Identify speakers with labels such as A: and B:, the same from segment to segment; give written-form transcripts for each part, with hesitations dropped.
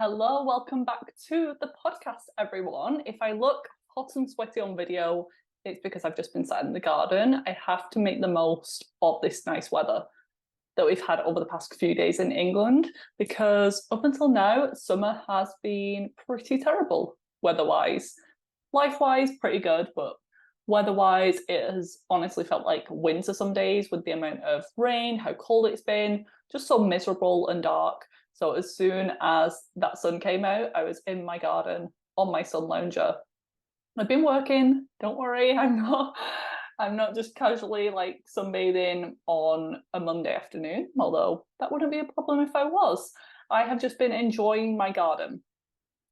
A: Hello, welcome back to the podcast, everyone. If I look hot and sweaty on video, it's because I've just been sat in the garden. I have to make the most of this nice weather that we've had over the past few days in England, because up until now, summer has been pretty terrible weather-wise. Life-wise, pretty good, but weather-wise, it has honestly felt like winter some days with the amount of rain, how cold it's been, just so miserable and dark. So as soon as that sun came out, I was in my garden on my sun lounger. I've been working, don't worry, I'm not just casually like sunbathing on a Monday afternoon, although that wouldn't be a problem if I was. I have just been enjoying my garden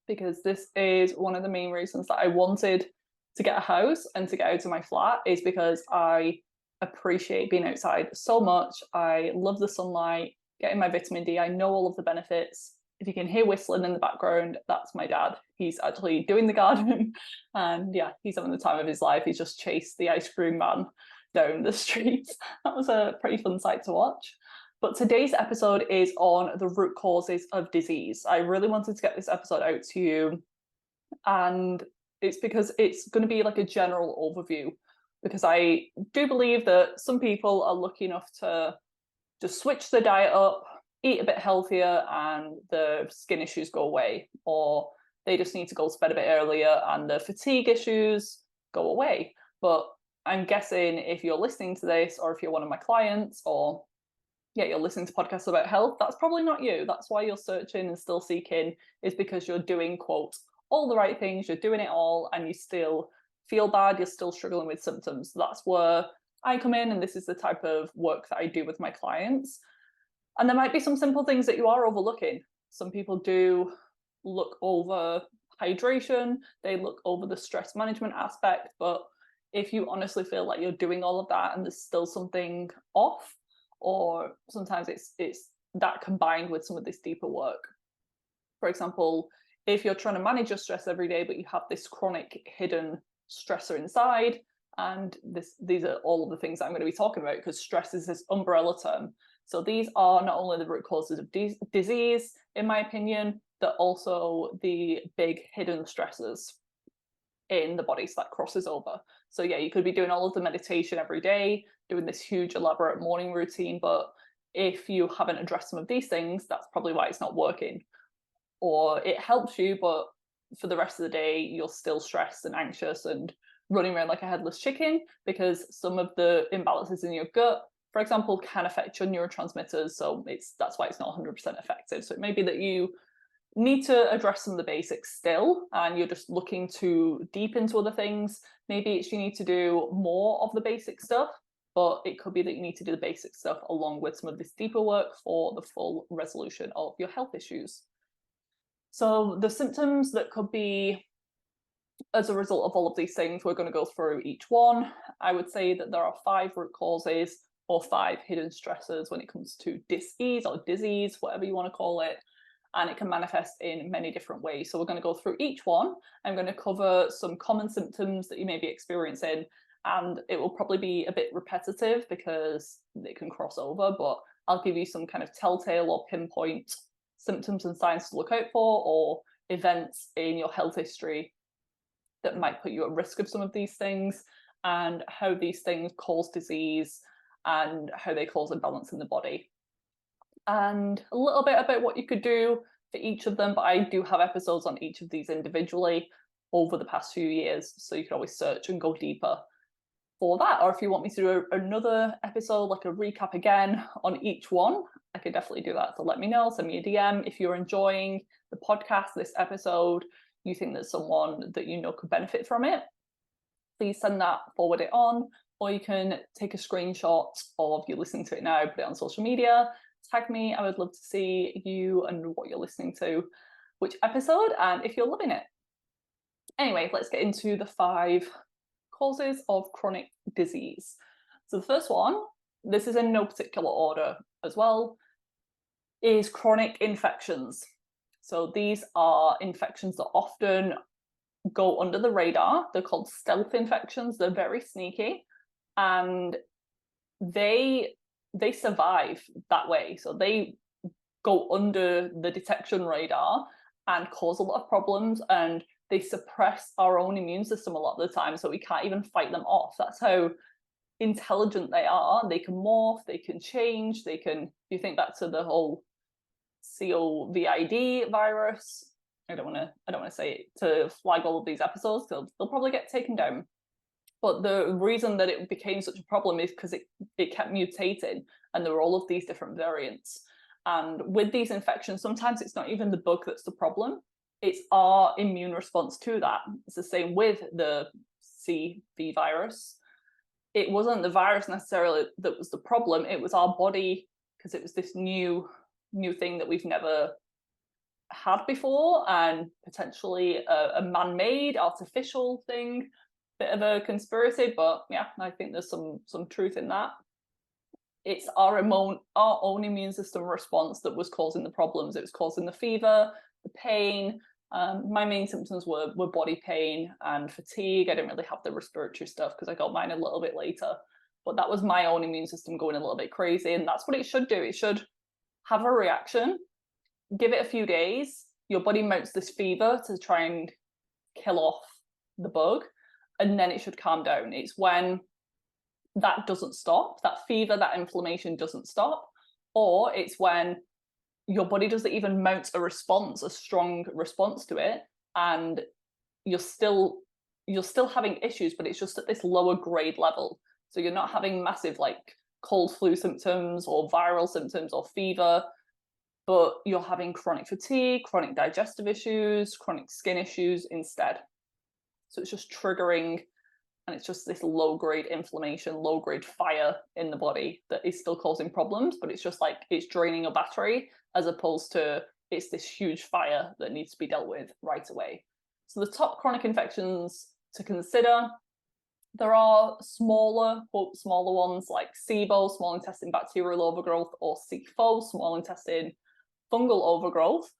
A: because this is one of the main reasons that I wanted to get a house and to get out of my flat, is because I appreciate being outside so much. I love the sunlight, getting my vitamin D. I know all of the benefits. If you can hear whistling in the background, that's my dad. He's actually doing the garden and yeah, he's having the time of his life. He's just chased the ice cream man down the street. That was a pretty fun sight to watch. But today's episode is on the root causes of disease. I really wanted to get this episode out to you, and it's because it's going to be like a general overview, because I do believe that some people are lucky enough to just switch their diet up, eat a bit healthier, and the skin issues go away, or they just need to go to bed a bit earlier and the fatigue issues go away. But I'm guessing if you're listening to this, or if you're one of my clients, or yeah, you're listening to podcasts about health, that's probably not you. That's why you're searching and still seeking, is because you're doing, quote, all the right things, you're doing it all, and you still feel bad, you're still struggling with symptoms. That's where I come in, and this is the type of work that I do with my clients. And there might be some simple things that you are overlooking. Some people do look over hydration, they look over the stress management aspect, but if you honestly feel like you're doing all of that and there's still something off, or sometimes it's that combined with some of this deeper work. For example, if you're trying to manage your stress every day, but you have this chronic hidden stressor inside, and these are all of the things that I'm going to be talking about, because stress is this umbrella term. So these are not only the root causes of disease, in my opinion, but also the big hidden stressors in the body, so that crosses over. So yeah, you could be doing all of the meditation every day, doing this huge elaborate morning routine, but if you haven't addressed some of these things, that's probably why it's not working. Or it helps you, but for the rest of the day, you're still stressed and anxious and running around like a headless chicken, because some of the imbalances in your gut, for example, can affect your neurotransmitters. So that's why it's not 100% effective. So it may be that you need to address some of the basics still, and you're just looking to deep into other things. Maybe it's you need to do more of the basic stuff, but it could be that you need to do the basic stuff along with some of this deeper work for the full resolution of your health issues. So the symptoms that could be as a result of all of these things, we're going to go through each one. I would say that there are 5 root causes, or 5 hidden stressors when it comes to disease or disease, whatever you want to call it. And it can manifest in many different ways. So we're going to go through each one. I'm going to cover some common symptoms that you may be experiencing, and it will probably be a bit repetitive because they can cross over, but I'll give you some kind of telltale or pinpoint symptoms and signs to look out for, or events in your health history that might put you at risk of some of these things, and how these things cause disease and how they cause imbalance in the body. And a little bit about what you could do for each of them, but I do have episodes on each of these individually over the past few years, so you can always search and go deeper for that. Or if you want me to do another episode, like a recap again on each one, I could definitely do that. So let me know, send me a DM. If you're enjoying the podcast, this episode, you think there's someone that you know could benefit from it, please send that, forward it on, or you can take a screenshot of you listening to it now, put it on social media, tag me. I would love to see you and what you're listening to, which episode, and if you're loving it. Anyway, let's get into the 5 causes of chronic disease. So the first one, this is in no particular order as well, is chronic infections. So these are infections that often go under the radar. They're called stealth infections. They're very sneaky, and they survive that way. So they go under the detection radar, and cause a lot of problems, and they suppress our own immune system a lot of the time, so we can't even fight them off. That's how intelligent they are. They can morph, they can change, they can, you think back to the whole COVID virus. I don't want to say it to flag all of these episodes, because they'll probably get taken down. But the reason that it became such a problem is because it kept mutating, and there were all of these different variants. And with these infections, sometimes it's not even the bug that's the problem, it's our immune response to that. It's the same with the CV virus. It wasn't the virus necessarily that was the problem, it was our body, because it was this new thing that we've never had before, and potentially a man-made artificial thing. Bit of a conspiracy, but yeah, I think there's some truth in that. It's our own immune system response that was causing the problems. It was causing the fever, the pain. My main symptoms were body pain and fatigue. I didn't really have the respiratory stuff because I got mine a little bit later, but that was my own immune system going a little bit crazy, and that's what it should do. It should have a reaction, give it a few days, your body mounts this fever to try and kill off the bug, and then it should calm down. It's when that doesn't stop, that fever, that inflammation doesn't stop, or it's when your body doesn't even mount a response, a strong response to it, and you're still having issues, but it's just at this lower grade level. So you're not having massive like cold flu symptoms or viral symptoms or fever, but you're having chronic fatigue, chronic digestive issues, chronic skin issues instead. So it's just triggering, and it's just this low-grade inflammation, low-grade fire in the body that is still causing problems, but it's just like it's draining a battery, as opposed to it's this huge fire that needs to be dealt with right away. So the top chronic infections to consider, there are smaller, quote, smaller ones like SIBO, small intestine bacterial overgrowth, or SIFO, small intestine fungal overgrowth.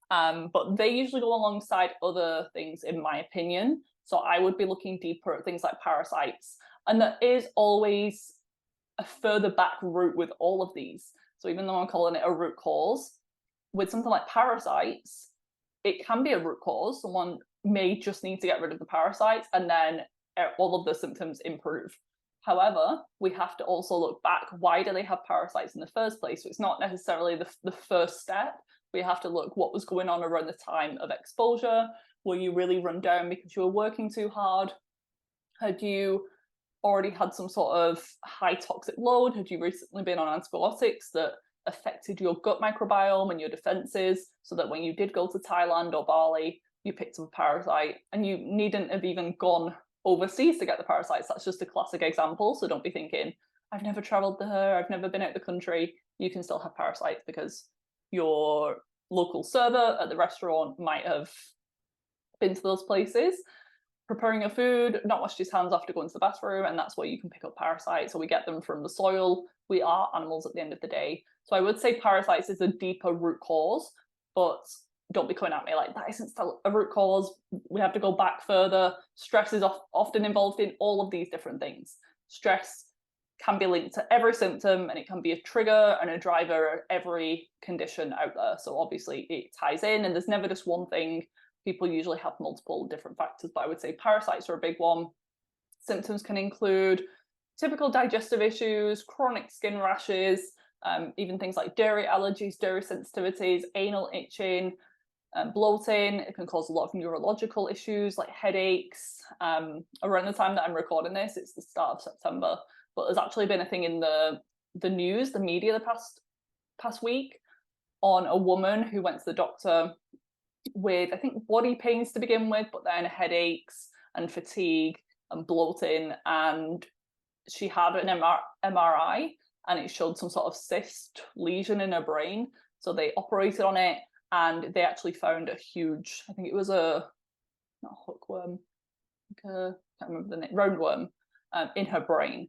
A: But they usually go alongside other things, in my opinion. So I would be looking deeper at things like parasites. And there is always a further back root with all of these. So even though I'm calling it a root cause, with something like parasites, it can be a root cause. Someone may just need to get rid of the parasites, and then all of the symptoms improve. However, we have to also look back. Why do they have parasites in the first place? So it's not necessarily the first step. We have to look what was going on around the time of exposure. Were you really run down because you were working too hard? Had you already had some sort of high toxic load? Had you recently been on antibiotics that affected your gut microbiome and your defenses, so that when you did go to Thailand or Bali, you picked up a parasite and you needn't have even gone overseas to get the parasites? That's just a classic example. So don't be thinking, I've never traveled there, I've never been out the country. You can still have parasites because your local server at the restaurant might have been to those places, preparing your food, not washed his hands after going to the bathroom, and that's where you can pick up parasites. So we get them from the soil. We are animals at the end of the day. So I would say parasites is a deeper root cause, but don't be coming at me like that isn't still a root cause. We have to go back further. Stress is often involved in all of these different things. Stress can be linked to every symptom, and it can be a trigger and a driver of every condition out there. So obviously it ties in, and there's never just one thing. People usually have multiple different factors, but I would say parasites are a big one. Symptoms can include typical digestive issues, chronic skin rashes, even things like dairy allergies, dairy sensitivities, anal itching, bloating. It can cause a lot of neurological issues like headaches. Around the time that I'm recording this, it's the start of September, but there's actually been a thing in the news, the media, the past week, on a woman who went to the doctor with, I think, body pains to begin with, but then headaches and fatigue and bloating, and she had an MRI and it showed some sort of cyst lesion in her brain. So they operated on it, and they actually found a huge, I think it was not a hookworm, I can't remember the name, roundworm, in her brain.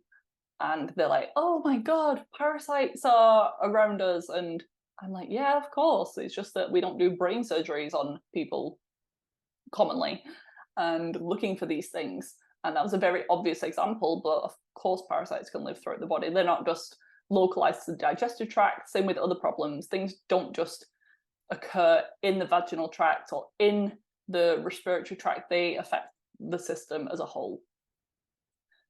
A: And they're like, oh my God, parasites are around us. And I'm like, yeah, of course. It's just that we don't do brain surgeries on people commonly, and looking for these things. And that was a very obvious example, but of course parasites can live throughout the body. They're not just localized to the digestive tract. Same with other problems. Things don't just occur in the vaginal tract or in the respiratory tract, they affect the system as a whole.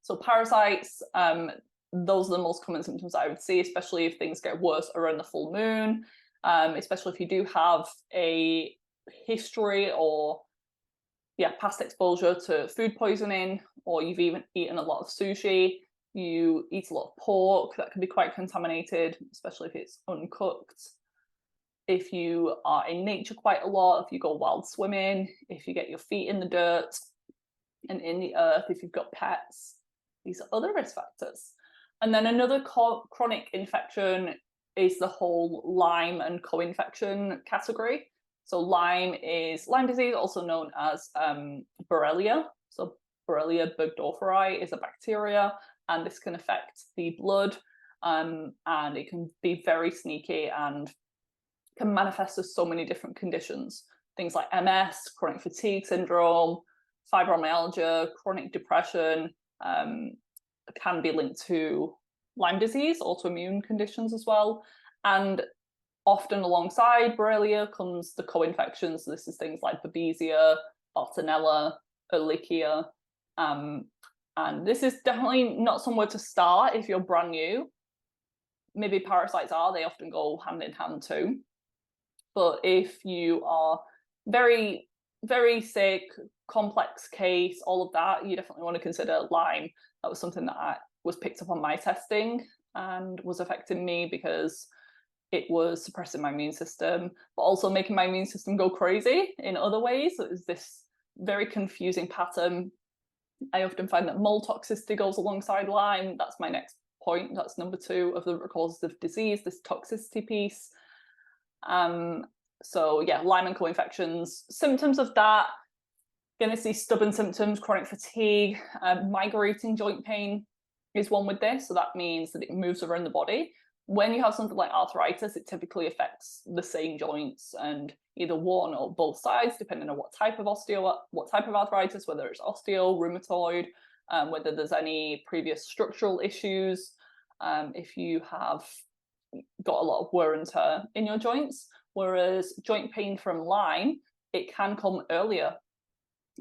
A: So parasites, those are the most common symptoms I would see, especially if things get worse around the full moon, especially if you do have a history or past exposure to food poisoning, or you've even eaten a lot of sushi, you eat a lot of pork, that can be quite contaminated, especially if it's uncooked. If you are in nature quite a lot, if you go wild swimming, if you get your feet in the dirt and in the earth, if you've got pets, these are other risk factors. And then another chronic infection is the whole Lyme and co-infection category. So Lyme is Lyme disease, also known as Borrelia. So Borrelia burgdorferi is a bacteria, and this can affect the blood, and it can be very sneaky and can manifest as so many different conditions. Things like MS, chronic fatigue syndrome, fibromyalgia, chronic depression, can be linked to Lyme disease, autoimmune conditions as well. And often alongside Borrelia comes the co-infections. So this is things like Babesia, Bartonella, Ehrlichia. And this is definitely not somewhere to start if you're brand new. Maybe parasites they often go hand in hand too. But if you are very, very sick, complex case, all of that, you definitely want to consider Lyme. That was something that was picked up on my testing and was affecting me because it was suppressing my immune system, but also making my immune system go crazy in other ways. So it was this very confusing pattern. I often find that mold toxicity goes alongside Lyme. That's my next point. That's number 2 of the causes of disease, this toxicity piece. So yeah, Lyme and co-infections. Symptoms of that, going to see stubborn symptoms, chronic fatigue, migrating joint pain is one with this. So that means that it moves around the body. When you have something like arthritis, it typically affects the same joints and either one or both sides, depending on what type of arthritis, whether it's osteo, rheumatoid, whether there's any previous structural issues, if you have got a lot of wear and tear in your joints. Whereas joint pain from Lyme, it can come earlier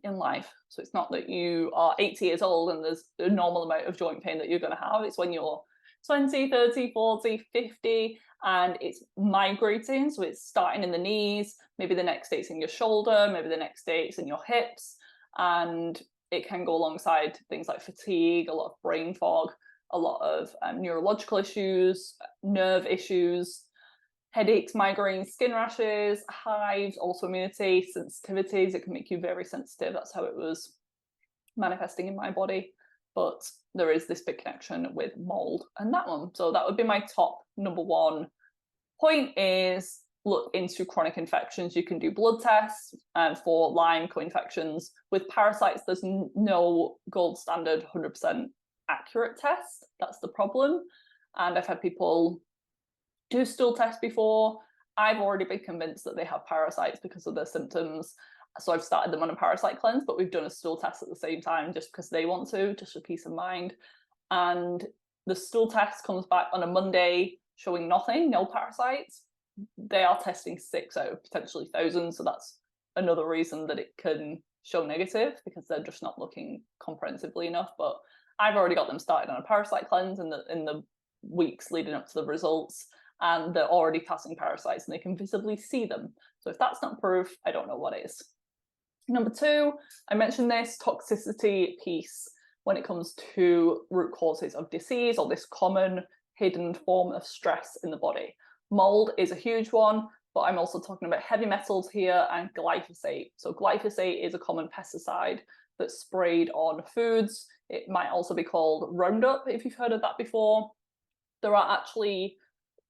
A: in life. So it's not that you are 80 years old and there's a normal amount of joint pain that you're going to have. It's when you're 20, 30, 40, 50, and it's migrating. So it's starting in the knees, maybe the next day it's in your shoulder, maybe the next day it's in your hips, and it can go alongside things like fatigue, a lot of brain fog, a lot of neurological issues, nerve issues, headaches, migraines, skin rashes, hives, autoimmunity, sensitivities. It can make you very sensitive. That's how it was manifesting in my body. But there is this big connection with mold and that one. So that would be my top number 1 point, is look into chronic infections. You can do blood tests for Lyme co-infections. With parasites, there's no gold standard 100% accurate test. That's the problem. And I've had people do stool tests before. I've already been convinced that they have parasites because of their symptoms. So I've started them on a parasite cleanse, but we've done a stool test at the same time just because they want to, just for peace of mind. And the stool test comes back on a Monday showing nothing, no parasites. They are testing 6 out of potentially thousands. So that's another reason that it can show negative, because they're just not looking comprehensively enough. But I've already got them started on a parasite cleanse in the weeks leading up to the results, and they're already passing parasites and they can visibly see them. So if that's not proof, I don't know what is. Number 2, I mentioned this toxicity piece when it comes to root causes of disease, or this common hidden form of stress in the body. Mold is a huge one, but I'm also talking about heavy metals here and glyphosate. So glyphosate is a common pesticide that's sprayed on foods. It might also be called Roundup, if you've heard of that before. There are actually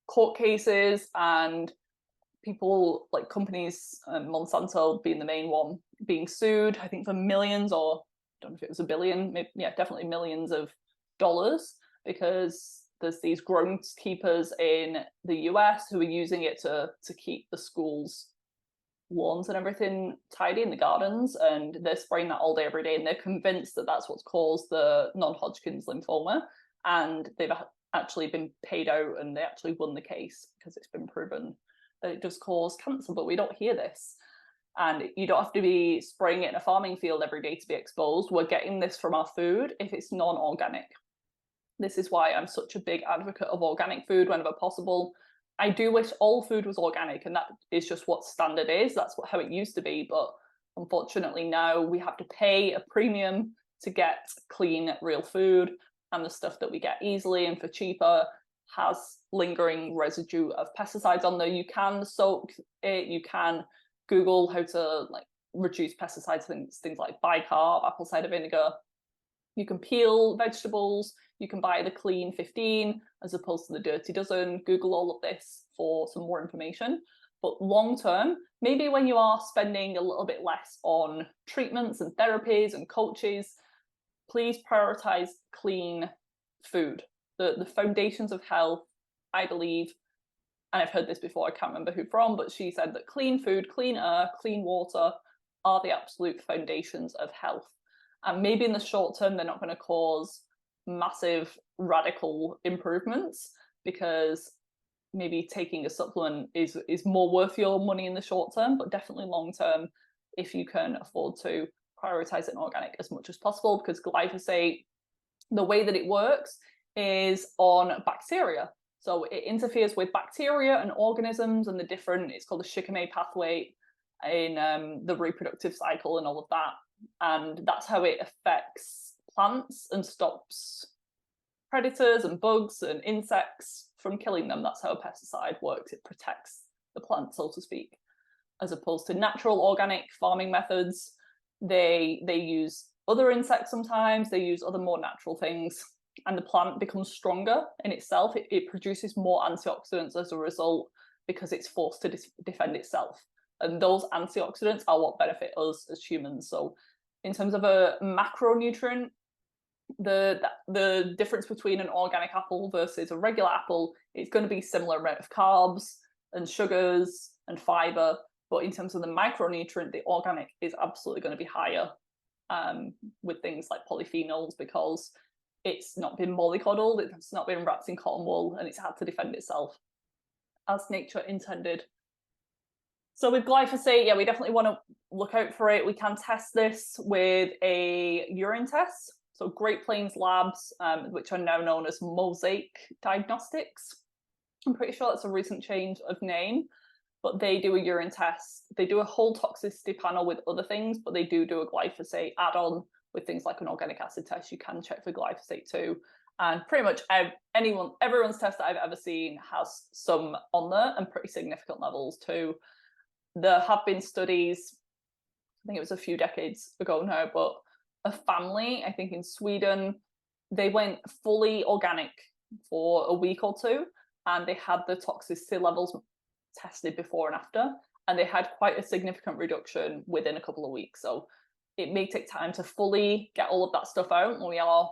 A: court cases and people like companies, Monsanto being the main one, being sued, I think for millions, or I don't know if it was a billion, maybe, yeah, definitely millions of dollars, because there's these groundskeepers in the US who are using it to keep the schools' lawns and everything tidy in the gardens, and they're spraying that all day every day, and they're convinced that that's what's caused the non-Hodgkin's lymphoma, and they've actually been paid out and they actually won the case because it's been proven that it does cause cancer, but we don't hear this. And you don't have to be spraying it in a farming field every day to be exposed. We're getting this from our food if it's non-organic. This is why I'm such a big advocate of organic food whenever possible. I do wish all food was organic, and that is just what standard is. That's how it used to be. But unfortunately now we have to pay a premium to get clean, real food. And the stuff that we get easily and for cheaper has lingering residue of pesticides on there. You can soak it, you can Google how to like reduce pesticides, things like bicarb, apple cider vinegar. You can peel vegetables, you can buy the clean 15 as opposed to the dirty dozen. Google all of this for some more information. But long term, maybe when you are spending a little bit less on treatments and therapies and coaches, please prioritize clean food. The foundations of health, I believe, and I've heard this before, I can't remember who from, but she said that clean food, clean air, clean water are the absolute foundations of health. And maybe in the short term, they're not going to cause massive radical improvements, because maybe taking a supplement is more worth your money in the short term, but definitely long term, if you can afford to, prioritize it in organic as much as possible, because glyphosate, the way that it works is on bacteria. So it interferes with bacteria and organisms and the different, it's called the shikimate pathway in the reproductive cycle and all of that. And that's how it affects plants and stops predators and bugs and insects from killing them. That's how a pesticide works. It protects the plant, so to speak, as opposed to natural organic farming methods. They use other insects sometimes, they use other more natural things, and the plant becomes stronger in itself. It produces more antioxidants as a result, because it's forced to defend itself. And those antioxidants are what benefit us as humans. So in terms of a macronutrient, the difference between an organic apple versus a regular apple is going to be similar amount of carbs and sugars and fiber. But in terms of the micronutrient, the organic is absolutely going to be higher with things like polyphenols, because it's not been mollycoddled, it's not been wrapped in cotton wool, and it's had to defend itself as nature intended. So with glyphosate, yeah, we definitely want to look out for it. We can test this with a urine test. So Great Plains Labs, which are now known as Mosaic Diagnostics. I'm pretty sure that's a recent change of name, but they do a urine test. They do a whole toxicity panel with other things, but they do a glyphosate add-on with things like an organic acid test. You can check for glyphosate too. And pretty much everyone's test that I've ever seen has some on there, and pretty significant levels too. There have been studies, I think it was a few decades ago now, but a family, I think in Sweden, they went fully organic for a week or two, and they had the toxicity levels tested before and after, and they had quite a significant reduction within a couple of weeks. So it may take time to fully get all of that stuff out, and we are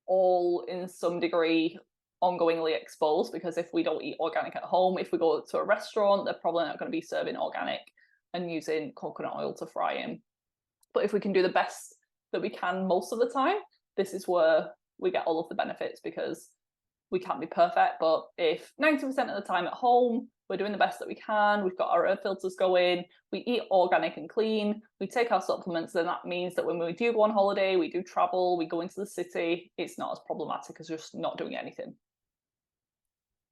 A: all in some degree ongoingly exposed, because if we don't eat organic at home, if we go to a restaurant, they're probably not going to be serving organic and using coconut oil to fry in. But if we can do the best that we can most of the time, this is where we get all of the benefits, because we can't be perfect. But if 90% of the time at home, we're doing the best that we can, we've got our air filters going, we eat organic and clean, we take our supplements, then that means that when we do go on holiday, we do travel, we go into the city, it's not as problematic as just not doing anything.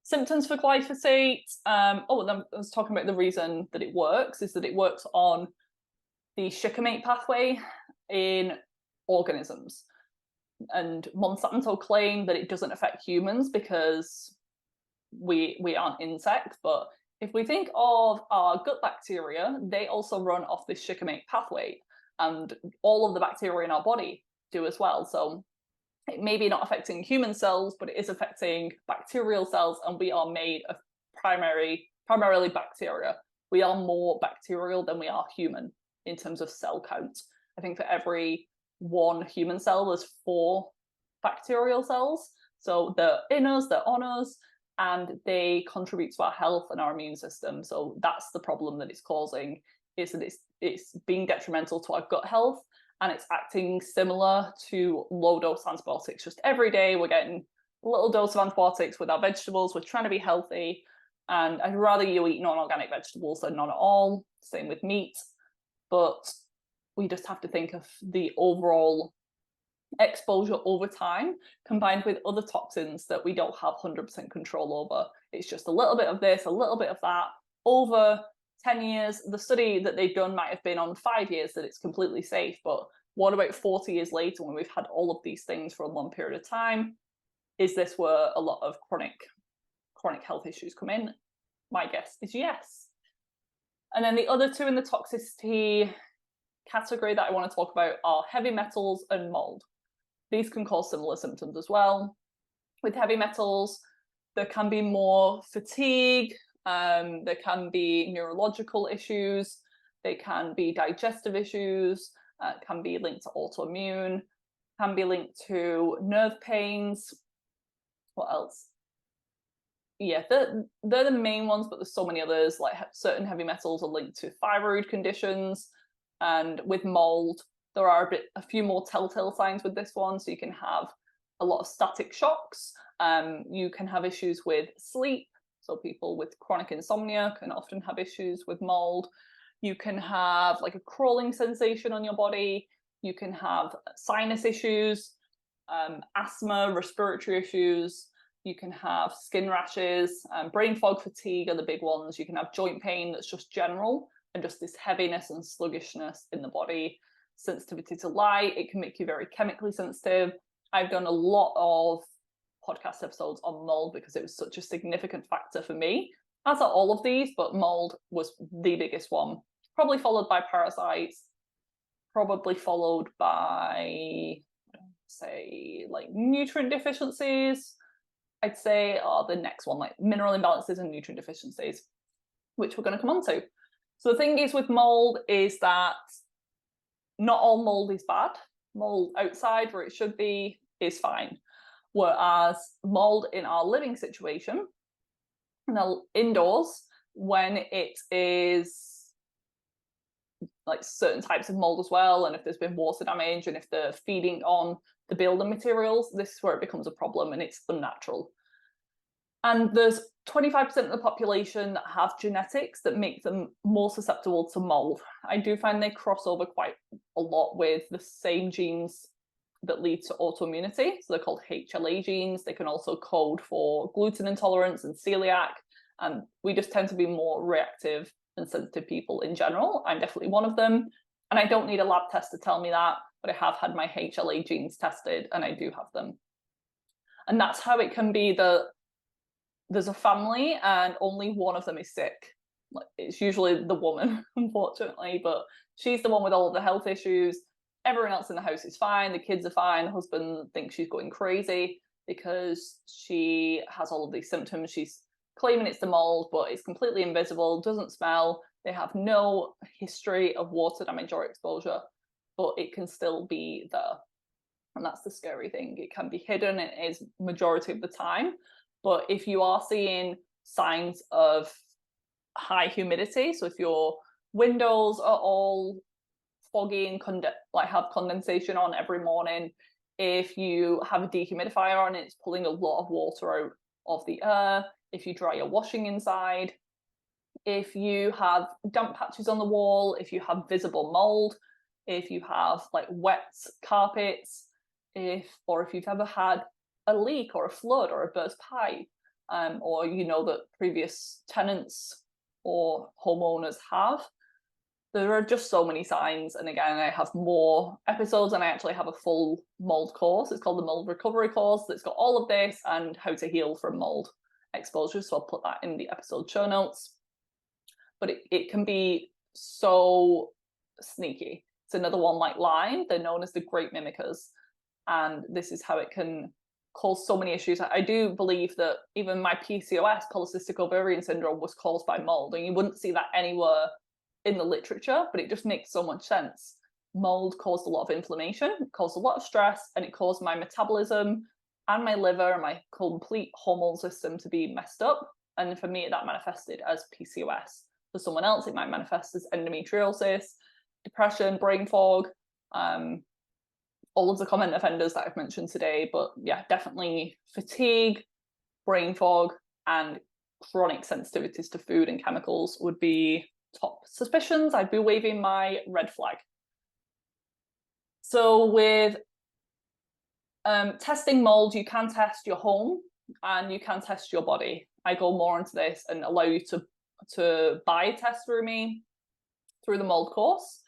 A: Symptoms for glyphosate. I was talking about the reason that it works, is that it works on the shikimate pathway in organisms. And Monsanto claim that it doesn't affect humans because we aren't insects, but if we think of our gut bacteria, they also run off this shikimate pathway, and all of the bacteria in our body do as well. So it may be not affecting human cells, but it is affecting bacterial cells, and we are made of primarily bacteria. We are more bacterial than we are human in terms of cell count. I think for every one human cell, there's 4 bacterial cells. So they're in us, they're on us, and they contribute to our health and our immune system. So that's the problem that it's causing, is that it's being detrimental to our gut health, and it's acting similar to low-dose antibiotics. Just every day we're getting a little dose of antibiotics with our vegetables. We're trying to be healthy, And I'd rather you eat non-organic vegetables than none at all. Same with meat. But we just have to think of the overall exposure over time, combined with other toxins that we don't have 100% control over. It's just a little bit of this, a little bit of that. Over 10 years, the study that they've done might have been on 5 years that it's completely safe. But what about 40 years later when we've had all of these things for a long period of time? Is this where a lot of chronic health issues come in? My guess is yes. And then the other two in the toxicity category that I want to talk about are heavy metals and mold. These can cause similar symptoms as well. With heavy metals, there can be more fatigue, there can be neurological issues, they can be digestive issues, can be linked to autoimmune, can be linked to nerve pains. What else? Yeah, they're the main ones, but there's so many others. Like certain heavy metals are linked to thyroid conditions, and with mold, there are a few more telltale signs with this one. So you can have a lot of static shocks. You can have issues with sleep. So people with chronic insomnia can often have issues with mold. You can have like a crawling sensation on your body. You can have sinus issues, asthma, respiratory issues. You can have skin rashes, brain fog, fatigue are the big ones. You can have joint pain that's just general and just this heaviness and sluggishness in the body. Sensitivity to light, it can make you very chemically sensitive. I've done a lot of podcast episodes on mold because it was such a significant factor for me, as are all of these, but mold was the biggest one. Probably followed by parasites, probably followed by, say, like nutrient deficiencies. I'd say are the next one, like mineral imbalances and nutrient deficiencies, which we're going to come on to. So the thing is with mold is that not all mold is bad. Mold outside where it should be is fine. Whereas mold in our living situation, indoors, when it is like certain types of mold as well, and if there's been water damage and if they're feeding on the building materials, this is where it becomes a problem and it's unnatural. And there's 25% of the population that have genetics that make them more susceptible to mold. I do find they cross over quite a lot with the same genes that lead to autoimmunity. So they're called HLA genes. They can also code for gluten intolerance and celiac. And we just tend to be more reactive and sensitive people in general. I'm definitely one of them. And I don't need a lab test to tell me that, but I have had my HLA genes tested and I do have them. And that's how it can be that there's a family and only one of them is sick. It's usually the woman, unfortunately, but she's the one with all of the health issues. Everyone else in the house is fine. The kids are fine. The husband thinks she's going crazy because she has all of these symptoms. She's claiming it's the mold, but it's completely invisible, doesn't smell. They have no history of water damage or exposure, but it can still be there. And that's the scary thing. It can be hidden. It is majority of the time. But if you are seeing signs of high humidity, so if your windows are all foggy and have condensation on every morning, if you have a dehumidifier on, it's pulling a lot of water out of the air, if you dry your washing inside, if you have damp patches on the wall, if you have visible mold, if you have like wet carpets, if you've ever had a leak or a flood or a burst pipe, or you know that previous tenants or homeowners have. There are just so many signs. And again, I have more episodes and I actually have a full mold course. It's called the Mold Recovery Course that's got all of this and how to heal from mold exposure. So I'll put that in the episode show notes. But it can be so sneaky. It's another one like Lyme. They're known as the great mimickers. And this is how it can cause so many issues. I do believe that even my PCOS, polycystic ovarian syndrome, was caused by mold. And you wouldn't see that anywhere in the literature, but it just makes so much sense. Mold caused a lot of inflammation, it caused a lot of stress, and it caused my metabolism and my liver and my complete hormone system to be messed up. And for me, that manifested as PCOS. For someone else, it might manifest as endometriosis, depression, brain fog, all of the common offenders that I've mentioned today. But yeah, definitely fatigue, brain fog, and chronic sensitivities to food and chemicals would be top suspicions. I'd be waving my red flag. So with testing mold, you can test your home and you can test your body. I go more into this and allow you to buy a test through me through the mold course.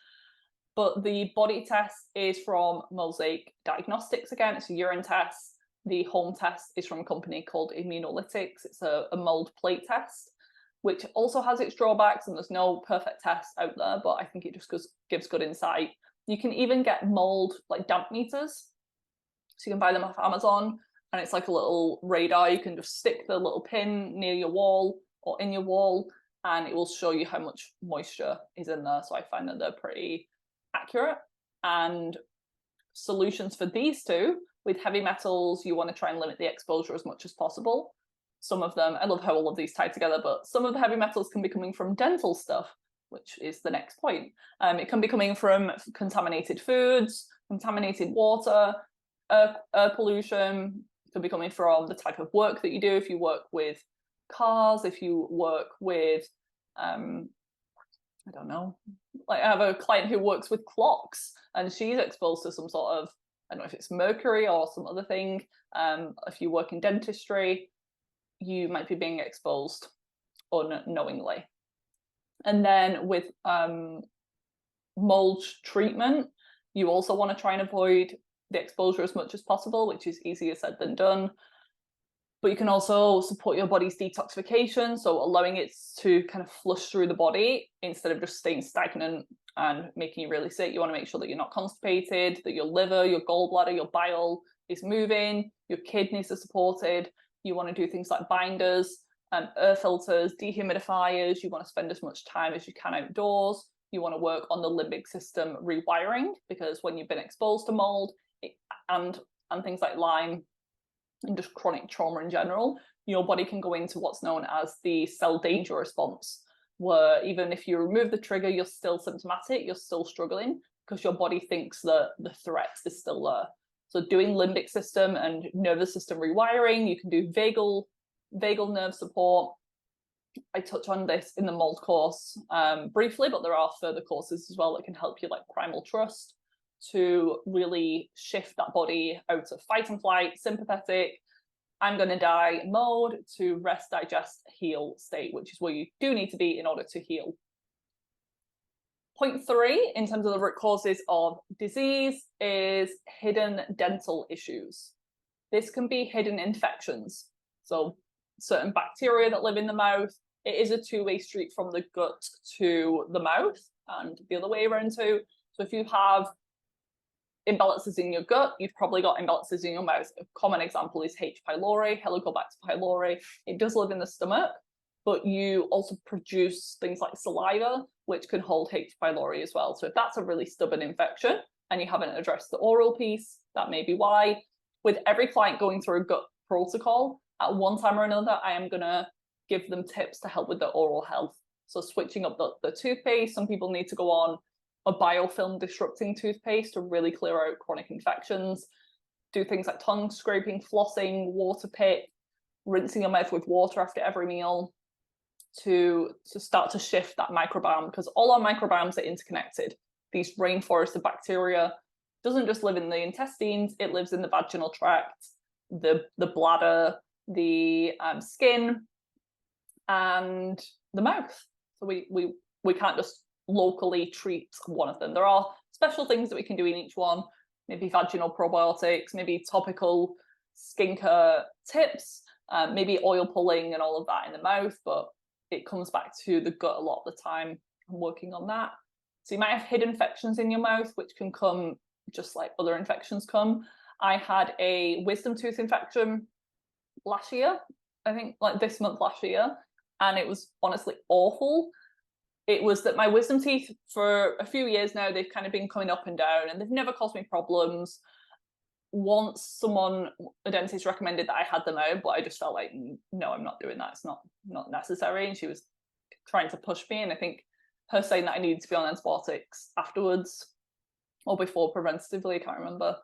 A: But the body test is from Mosaic Diagnostics again. It's a urine test. The home test is from a company called Immunolytics. It's a mold plate test, which also has its drawbacks, and there's no perfect test out there, but I think it just gives good insight. You can even get mold like damp meters. So you can buy them off Amazon, and it's like a little radar. You can just stick the little pin near your wall or in your wall, and it will show you how much moisture is in there. So I find that they're pretty accurate. And solutions for these two, with heavy metals, you want to try and limit the exposure as much as possible. Some of them, I love how all of these tie together, but some of the heavy metals can be coming from dental stuff, which is the next point. It can be coming from contaminated foods, contaminated water, air pollution. It can be coming from the type of work that you do. If you work with cars, if you work with, I don't know, like I have a client who works with clocks and she's exposed to some sort of, I don't know if it's mercury or some other thing. If you work in dentistry, you might be being exposed unknowingly. And then with mold treatment, you also want to try and avoid the exposure as much as possible, which is easier said than done. But you can also support your body's detoxification, so allowing it to kind of flush through the body instead of just staying stagnant and making you really sick. You want to make sure that you're not constipated, that your liver, your gallbladder, your bile is moving, your kidneys are supported. You want to do things like binders, air filters, dehumidifiers. You want to spend as much time as you can outdoors. You want to work on the limbic system rewiring, because when you've been exposed to mold and things like Lyme and just chronic trauma in general, your body can go into what's known as the cell danger response, where even if you remove the trigger, you're still symptomatic, you're still struggling, because your body thinks that the threat is still there. So doing limbic system and nervous system rewiring, you can do vagal nerve support. I touch on this in the mold course briefly, but there are further courses as well that can help you, like primal trust, to really shift that body out of fight and flight, sympathetic, I'm going to die mode, to rest, digest, heal state, which is where you do need to be in order to heal. Point 3, in terms of the root causes of disease, is hidden dental issues. This can be hidden infections. So certain bacteria that live in the mouth. It is a two-way street from the gut to the mouth and the other way around too. So if you have imbalances in your gut, you've probably got imbalances in your mouth. A common example is H. pylori, Helicobacter pylori. It does live in the stomach, but you also produce things like saliva, which can hold H. pylori as well. So if that's a really stubborn infection and you haven't addressed the oral piece, that may be why. With every client going through a gut protocol, at one time or another, I am going to give them tips to help with their oral health. So switching up the toothpaste, some people need to go on a biofilm disrupting toothpaste to really clear out chronic infections. Do things like tongue scraping, flossing, water pick, rinsing your mouth with water after every meal to start to shift that microbiome, because all our microbiomes are interconnected. These rainforests of bacteria doesn't just live in the intestines, it lives in the vaginal tract, the bladder, the skin, and the mouth. So we can't just locally treat one of them. There are special things that we can do in each one, maybe vaginal probiotics, maybe topical skincare tips, maybe oil pulling and all of that in the mouth, but it comes back to the gut a lot of the time. I'm working on that. So you might have hidden infections in your mouth, which can come just like other infections come. I had a wisdom tooth infection last year, I think like this month last year, and it was honestly awful. It was that my wisdom teeth for a few years now, they've kind of been coming up and down and they've never caused me problems. Once a dentist recommended that I had them out, but I just felt like, no, I'm not doing that. It's not necessary. And she was trying to push me. And I think her saying that I needed to be on antibiotics afterwards or before preventatively, I can't remember,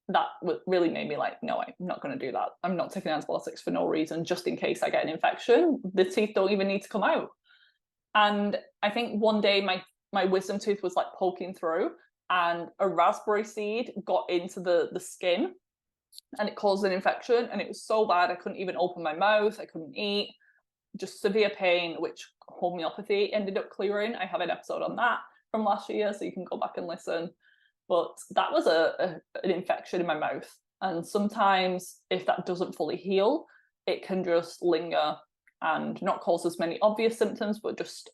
A: that really made me like, no, I'm not going to do that. I'm not taking antibiotics for no reason, just in case I get an infection. The teeth don't even need to come out. And I think one day my wisdom tooth was like poking through, and a raspberry seed got into the skin, and it caused an infection, and it was so bad I couldn't even open my mouth, I couldn't eat, just severe pain, which homeopathy ended up clearing. I have an episode on that from last year, so you can go back and listen. But that was an infection in my mouth. And sometimes if that doesn't fully heal, it can just linger and not cause as many obvious symptoms, but just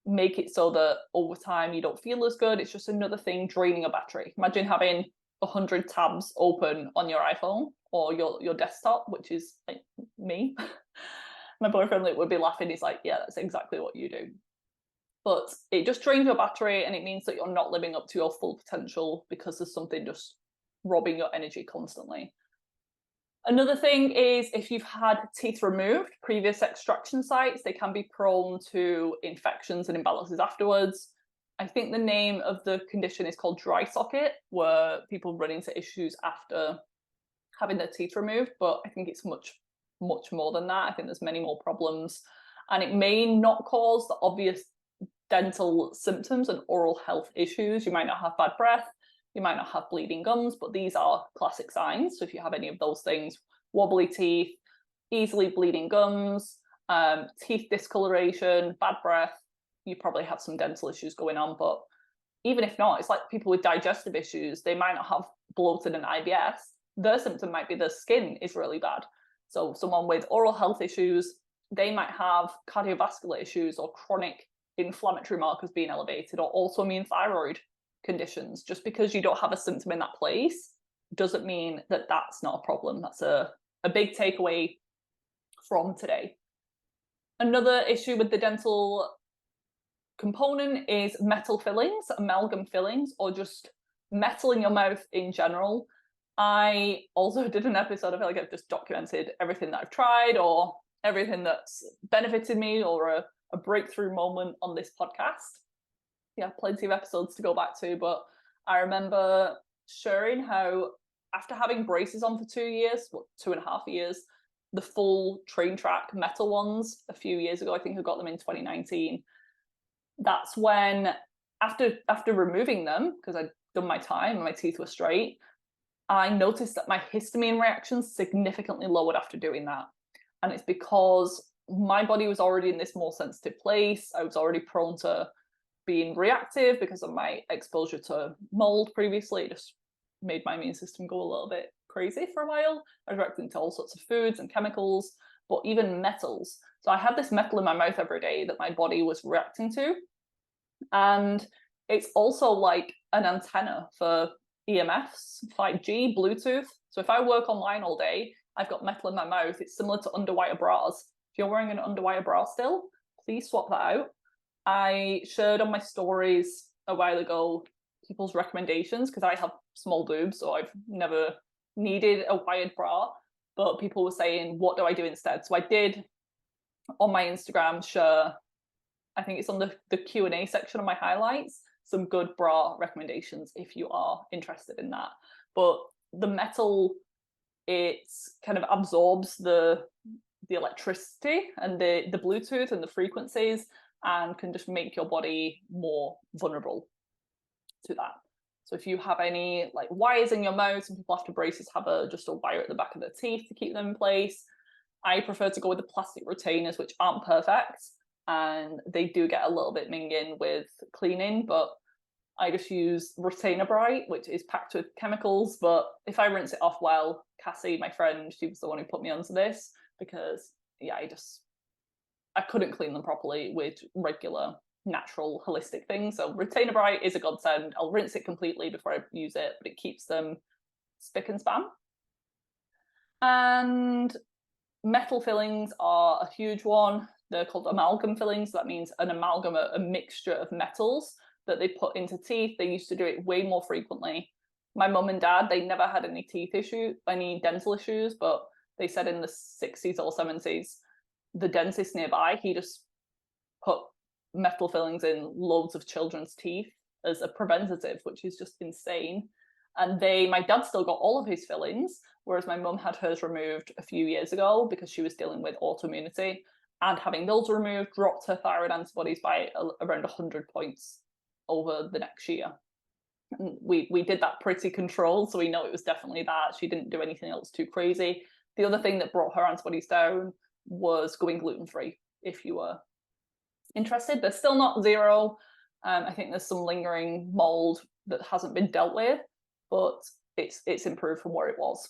A: make it so that over time you don't feel as good. It's just another thing draining a battery. Imagine having 100 tabs open on your iPhone or your desktop, which is like me. My boyfriend would be laughing. He's like, yeah, that's exactly what you do. But it just drains your battery, and it means that you're not living up to your full potential because there's something just robbing your energy constantly. Another thing is if you've had teeth removed, previous extraction sites, they can be prone to infections and imbalances afterwards. I think the name of the condition is called dry socket, where people run into issues after having their teeth removed, but I think it's much more than that. I think there's many more problems, and it may not cause the obvious dental symptoms and oral health issues. You might not have bad breath, you might not have bleeding gums, but these are classic signs. So if you have any of those things, wobbly teeth, easily bleeding gums, teeth discoloration, bad breath, you probably have some dental issues going on. But even if not, it's like people with digestive issues, they might not have bloated and IBS. Their symptom might be their skin is really bad. So someone with oral health issues, they might have cardiovascular issues or chronic inflammatory markers being elevated, or autoimmune thyroid conditions. Just because you don't have a symptom in that place doesn't mean that that's not a problem. That's a big takeaway from today. Another issue with the dental component is metal fillings, amalgam fillings, or just metal in your mouth in general. I also did an episode, I feel like I've just documented everything that I've tried or everything that's benefited me, or a breakthrough moment on this podcast. Yeah, plenty of episodes to go back to, but I remember sharing how after having braces on for 2 years, 2.5 years, the full train track metal ones a few years ago, I think I got them in 2019. That's when, after removing them, because I'd done my time and my teeth were straight, I noticed that my histamine reactions significantly lowered after doing that. And it's because my body was already in this more sensitive place. I was already prone to being reactive because of my exposure to mold previously. It just made my immune system go a little bit crazy for a while. I was reacting to all sorts of foods and chemicals, but even metals. So I had this metal in my mouth every day that my body was reacting to. And it's also like an antenna for EMFs, 5G, Bluetooth. So if I work online all day, I've got metal in my mouth. It's similar to underwire bras. If you're wearing an underwire bra still, please swap that out. I shared on my stories a while ago people's recommendations, because I have small boobs, so I've never needed a wired bra, but people were saying, what do I do instead? So I did on my Instagram share, I think it's on the Q&A section of my highlights, some good bra recommendations if you are interested in that. But the metal, it kind of absorbs the electricity and the Bluetooth and the frequencies, and can just make your body more vulnerable to that. So if you have any like wires in your mouth, some people after braces have just a wire at the back of their teeth to keep them in place. I prefer to go with the plastic retainers, which aren't perfect, and they do get a little bit minging with cleaning, but I just use Retainer Bright, which is packed with chemicals. But if I rinse it off well, Cassie, my friend, she was the one who put me onto this, because yeah, I couldn't clean them properly with regular natural holistic things. So Retainer Bright is a godsend. I'll rinse it completely before I use it, but it keeps them spick and span. And metal fillings are a huge one. They're called amalgam fillings. That means an amalgam, a mixture of metals that they put into teeth. They used to do it way more frequently. My mum and dad, they never had any any dental issues, but they said in the 60s or 70s, the dentist nearby, he just put metal fillings in loads of children's teeth as a preventative, which is just insane. And my dad still got all of his fillings, whereas my mum had hers removed a few years ago because she was dealing with autoimmunity, and having those removed dropped her thyroid antibodies by around 100 points over the next year. And we did that pretty controlled, so we know it was definitely that. She didn't do anything else too crazy. The other thing that brought her antibodies down was going gluten-free, if you were interested. They're still not zero. I think there's some lingering mold that hasn't been dealt with, but it's improved from where it was.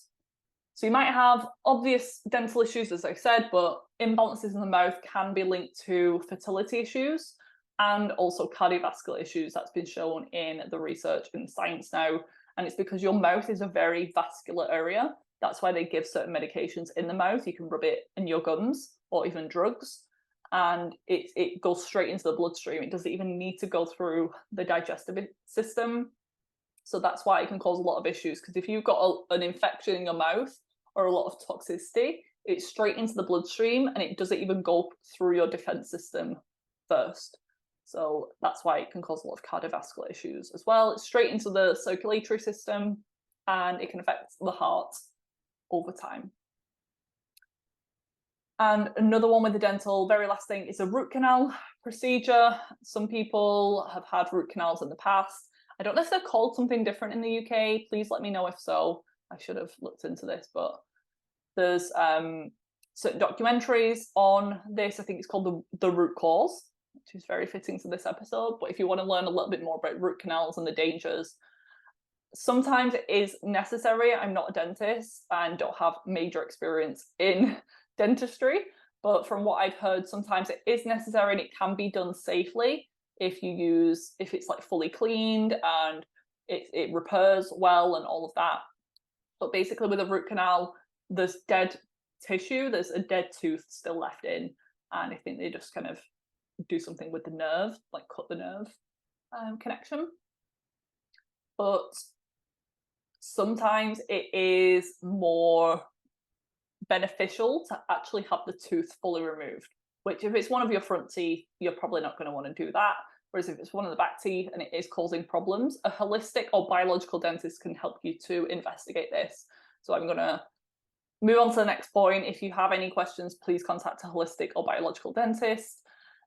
A: So you might have obvious dental issues, as I said, but imbalances in the mouth can be linked to fertility issues and also cardiovascular issues. That's been shown in the research in science now. And it's because your mouth is a very vascular area. That's why they give certain medications in the mouth. You can rub it in your gums or even drugs. And it goes straight into the bloodstream. It doesn't even need to go through the digestive system. So that's why it can cause a lot of issues. Because if you've got an infection in your mouth or a lot of toxicity, it's straight into the bloodstream and it doesn't even go through your defense system first. So that's why it can cause a lot of cardiovascular issues as well. It's straight into the circulatory system and it can affect the heart over time. And another one with the dental, very last thing, is a root canal procedure. Some people have had root canals in the past. I don't know if they're called something different in the UK. Please let me know if so. I should have looked into this, but there's certain documentaries on this. I think it's called The Root Cause, which is very fitting to this episode. But if you want to learn a little bit more about root canals and the dangers, sometimes it is necessary. I'm not a dentist and don't have major experience in dentistry, but from what I've heard, sometimes it is necessary and it can be done safely if it's like fully cleaned and it repairs well and all of that. But basically with a root canal, there's dead tissue, there's a dead tooth still left in, and I think they just kind of do something with the nerve, like cut the nerve connection. But sometimes it is more beneficial to actually have the tooth fully removed, which if it's one of your front teeth, you're probably not going to want to do that. Whereas if it's one of the back teeth and it is causing problems, a holistic or biological dentist can help you to investigate this. So I'm going to move on to the next point. If you have any questions, please contact a holistic or biological dentist.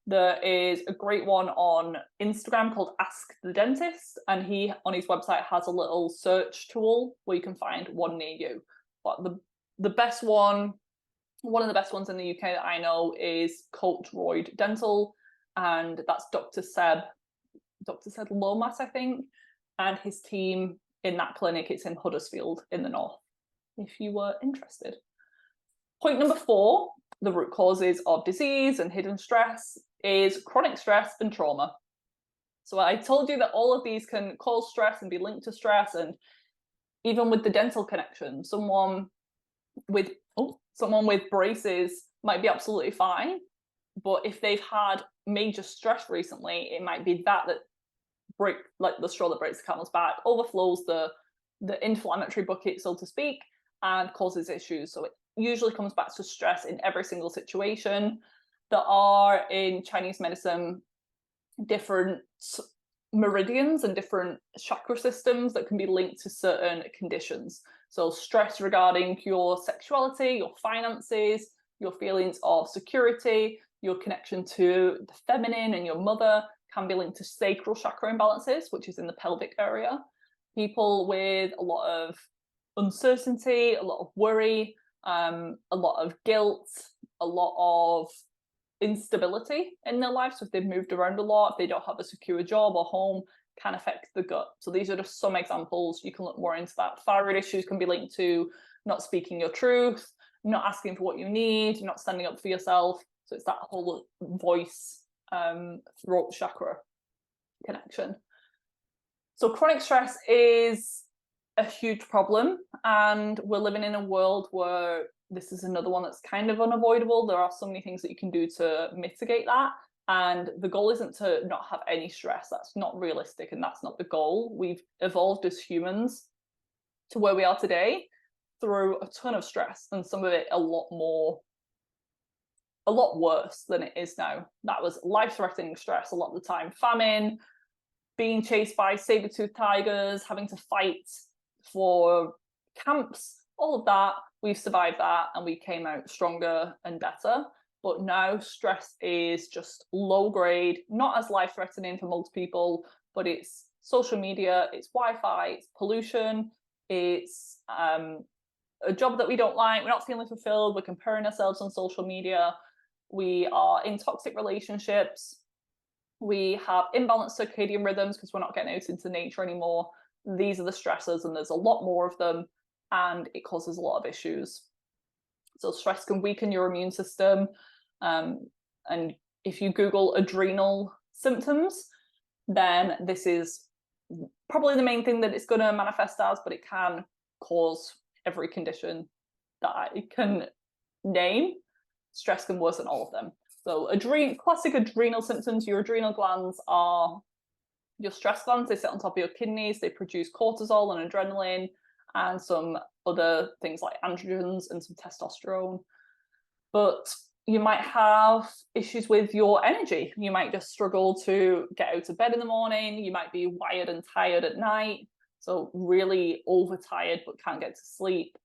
A: There is a great one on Instagram called Ask the Dentist, and he on his website has a little search tool where you can find one near you. But the best one of the best ones in the UK that I know is Coach Royd Dental, and that's Dr. Seb Lomas, I think, and his team in that clinic. It's in Huddersfield in the north, if you were interested. Point number 4, the root causes of disease and hidden stress, is chronic stress and trauma. So I told you that all of these can cause stress and be linked to stress, and even with the dental connection, someone with braces might be absolutely fine, but if they've had major stress recently, it might be that break, like the straw that breaks the camel's back, overflows the inflammatory bucket, so to speak, and causes issues. So it usually comes back to stress in every single situation. There are in Chinese medicine different meridians and different chakra systems that can be linked to certain conditions. So stress regarding your sexuality, your finances, your feelings of security, your connection to the feminine and your mother can be linked to sacral chakra imbalances, which is in the pelvic area. People with a lot of uncertainty, a lot of worry, a lot of guilt, a lot of instability in their life. So if they've moved around a lot, if they don't have a secure job or home, can affect the gut. So these are just some examples. You can look more into that. Thyroid issues can be linked to not speaking your truth, not asking for what you need, not standing up for yourself. So it's that whole voice, throat chakra connection. So chronic stress is a huge problem, and we're living in a world where this is another one that's kind of unavoidable. There are so many things that you can do to mitigate that, and the goal isn't to not have any stress. That's not realistic, and that's not the goal. We've evolved as humans to where we are today through a ton of stress, and some of it a lot worse than it is now. That was life-threatening stress a lot of the time. Famine, being chased by saber-toothed tigers, having to fight for camps, all of that, we've survived that and we came out stronger and better. But now stress is just low grade, not as life-threatening for most people, but it's social media, it's Wi-Fi, it's pollution, it's a job that we don't like, we're not feeling fulfilled, we're comparing ourselves on social media, we are in toxic relationships, we have imbalanced circadian rhythms because we're not getting out into nature anymore. These are the stressors, and there's a lot more of them, and it causes a lot of issues. So stress can weaken your immune system, and if you Google adrenal symptoms, then this is probably the main thing that it's going to manifest as, but it can cause every condition that I can name. Stress can worsen all of them. So classic adrenal symptoms, your adrenal glands are your stress glands. They sit on top of your kidneys. They produce cortisol and adrenaline and some other things like androgens and some testosterone. But you might have issues with your energy. You might just struggle to get out of bed in the morning. You might be wired and tired at night. So really overtired but can't get to sleep.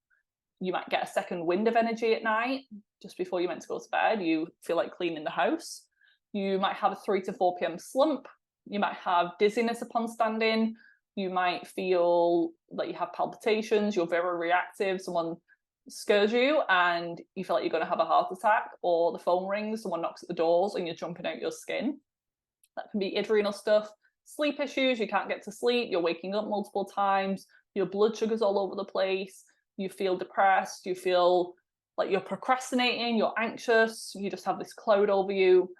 A: You might get a second wind of energy at night just before you're meant to go to bed. You feel like cleaning the house. You might have a 3 to 4 p.m. slump. You might have dizziness upon standing. You might feel like you have palpitations. You're very reactive. Someone scares you and you feel like you're going to have a heart attack, or the phone rings, someone knocks at the doors and you're jumping out your skin. That can be adrenal stuff. Sleep issues, you can't get to sleep, you're waking up multiple times, your blood sugar's all over the place, you feel depressed, you feel like you're procrastinating, you're anxious, you just have this cloud over you.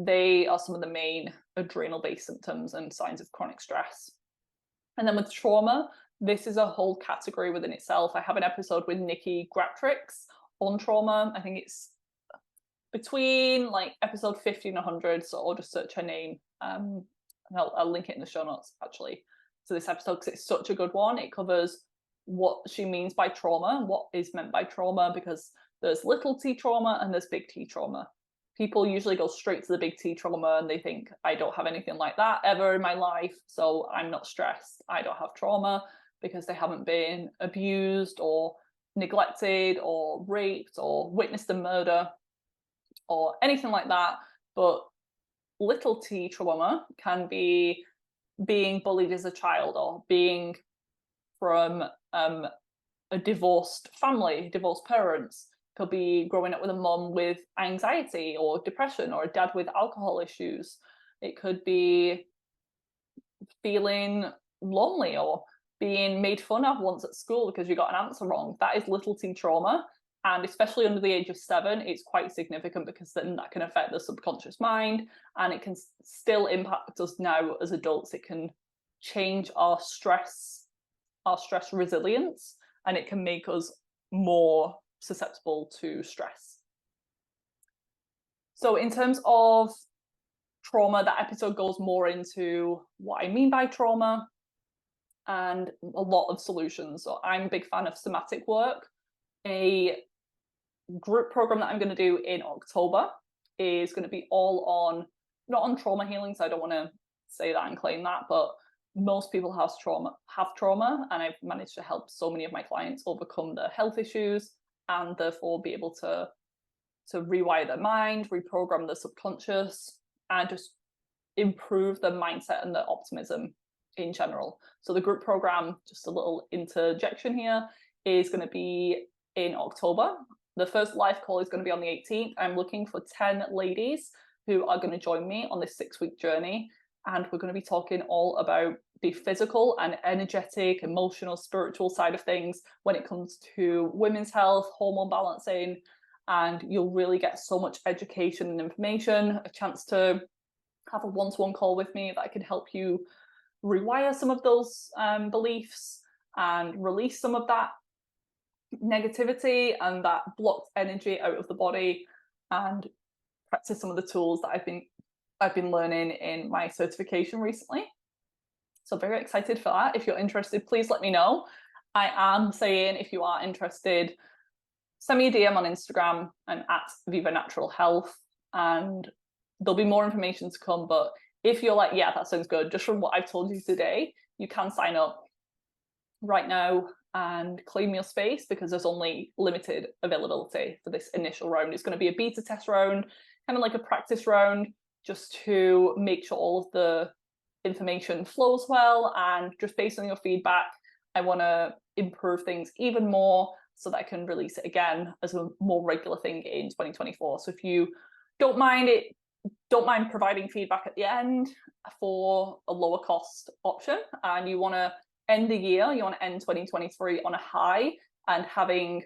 A: They are some of the main adrenal-based symptoms and signs of chronic stress. And then with trauma, this is a whole category within itself. I have an episode with Nikki Gratrix on trauma. I think it's between like episode 50 and 100, so I'll just search her name. And I'll link it in the show notes actually to this episode because it's such a good one. It covers what she means by trauma, what is meant by trauma, because there's little t trauma and there's big T trauma. People usually go straight to the big T trauma and they think, I don't have anything like that ever in my life, so I'm not stressed, I don't have trauma, because they haven't been abused or neglected or raped or witnessed a murder or anything like that. But little t trauma can be being bullied as a child, or being from a divorced family, divorced parents. Could be growing up with a mom with anxiety or depression, or a dad with alcohol issues. It could be feeling lonely or being made fun of once at school because you got an answer wrong. That is little t trauma. And especially under the age of 7, it's quite significant, because then that can affect the subconscious mind, and it can still impact us now as adults. It can change our stress resilience, and it can make us more susceptible to stress. So in terms of trauma, that episode goes more into what I mean by trauma and a lot of solutions. So I'm a big fan of somatic work. A group program that I'm going to do in October is going to be all on, not on trauma healing, so I don't want to say that and claim that, but most people have trauma, and I've managed to help so many of my clients overcome their health issues and therefore be able to rewire their mind, reprogram their subconscious, and just improve their mindset and their optimism in general. So the group program, just a little interjection here, is going to be in October. The first live call is going to be on the 18th. I'm looking for 10 ladies who are going to join me on this 6-week journey. And we're going to be talking all about the physical and energetic, emotional, spiritual side of things when it comes to women's health, hormone balancing. And you'll really get so much education and information, a chance to have a one-to-one call with me that I can help you rewire some of those beliefs and release some of that negativity and that blocked energy out of the body, and practice some of the tools that I've been learning in my certification recently. So very excited for that. If you're interested, please let me know. I am saying, if you are interested, send me a DM on Instagram. I'm at Viva Natural Health, and there'll be more information to come. But if you're like, yeah, that sounds good, just from what I've told you today, you can sign up right now and claim your space, because there's only limited availability for this initial round. It's going to be a beta test round, kind of like a practice round, just to make sure all of the information flows well. And just based on your feedback, I want to improve things even more so that I can release it again as a more regular thing in 2024. So if you don't mind providing feedback at the end for a lower cost option, and you want to end the year, you want to end 2023 on a high, and having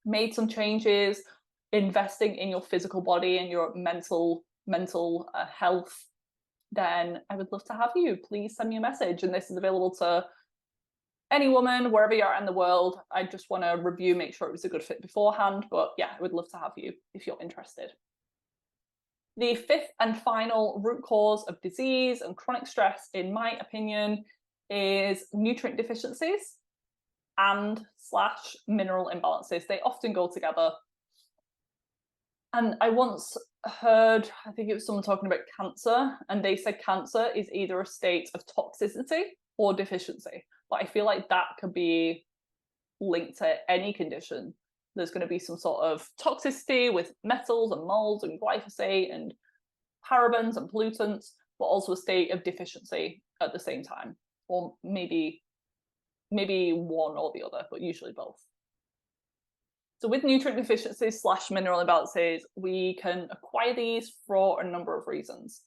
A: made some changes, investing in your physical body and your mental health, then I would love to have you. Please send me a message, and this is available to any woman wherever you are in the world. I just want to review, make sure it was a good fit beforehand, but yeah, I would love to have you if you're interested. The fifth and final root cause of disease and chronic stress, in my opinion, is nutrient deficiencies and / mineral imbalances. They often go together. And I once heard, I think it was someone talking about cancer, and they said cancer is either a state of toxicity or deficiency. But I feel like that could be linked to any condition. There's going to be some sort of toxicity with metals and molds and glyphosate and parabens and pollutants, but also a state of deficiency at the same time, or maybe one or the other, but usually both. So with nutrient deficiencies / mineral imbalances, we can acquire these for a number of reasons.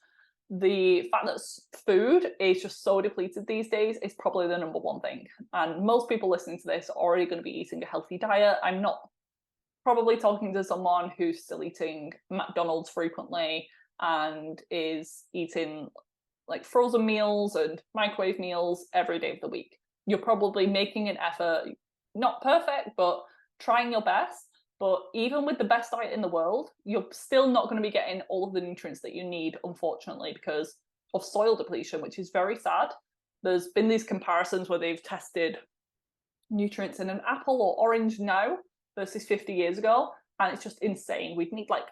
A: The fact that food is just so depleted these days is probably the number one thing. And most people listening to this are already going to be eating a healthy diet. I'm not probably talking to someone who's still eating McDonald's frequently and is eating like frozen meals and microwave meals every day of the week. You're probably making an effort, not perfect, but trying your best. But even with the best diet in the world, you're still not going to be getting all of the nutrients that you need, unfortunately, because of soil depletion, which is very sad. There's been these comparisons where they've tested nutrients in an apple or orange now versus 50 years ago, and it's just insane. We'd need like